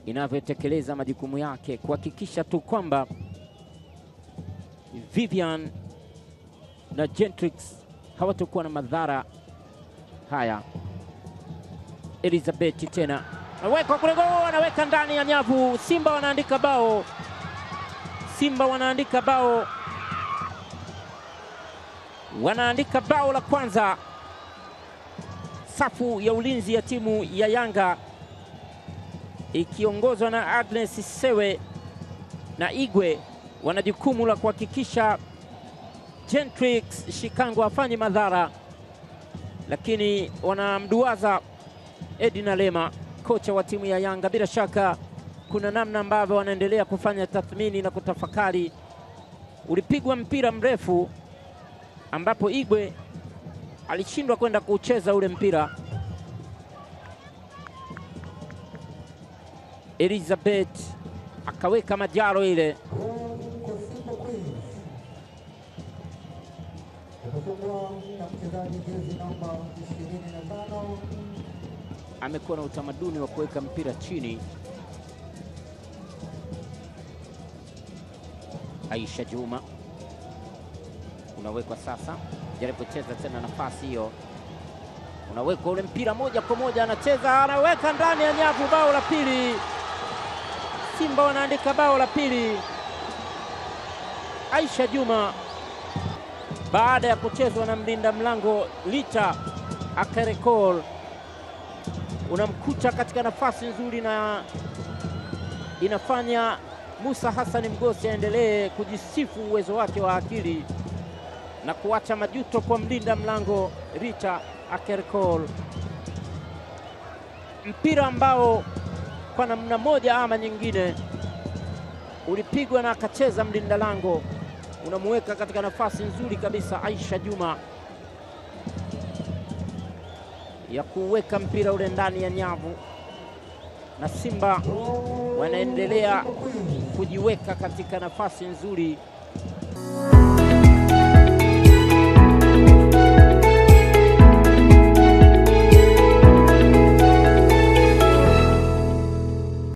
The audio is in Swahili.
inavyotekeleza majukumu yake kuhakikisha tu kwamba Vivian na Gentrix hawatakuwa na madhara haya. Elizabeth tena anaweka kule, anaweka ndani ya nyavu. Simba wanaandika bao. Simba wanaandika bao, wanaandika bao la kwanza. Safu ya ulinzi ya timu ya Yanga ikiongozwa na Agnes Sewe na Igwe wana jukumu la kuhakikisha Gentrix Shikango afanye madhara, lakini wanamduaza Edina Lema, kocha wa timu ya Yanga. Bila shaka kuna namna ambavyo wanaendelea kufanya tathmini na kutafakari. Ulipigwa mpira mrefu ambapo Igwe alishindwa kwenda kucheza ule mpira. Elizabeth akaweka majaro ile. Amekuwa na utamaduni wa kuweka mpira chini. Aisha Juma unawekwa sasa, jaribu kucheza tena nafasi hiyo, unawekwa ule mpira moja kwa moja, anacheza, anaweka ndani ya nyavu. Bao la pili, Simba wanaandika bao la pili. Aisha Juma baada ya kuchezwa na mlinda mlango Lita Akerekol, unamkuta katika nafasi nzuri na inafanya Musa Hassan Mgosi aendelee kujisifu uwezo wake wa akili na kuacha majuto kwa mlinda mlango Rita Akerekol. Mpira ambao kwa namna moja ama nyingine ulipigwa na akacheza mlinda lango, unamuweka katika nafasi nzuri kabisa Aisha Juma ya kuweka mpira ule ndani ya nyavu, na Simba wanaendelea kujiweka katika nafasi nzuri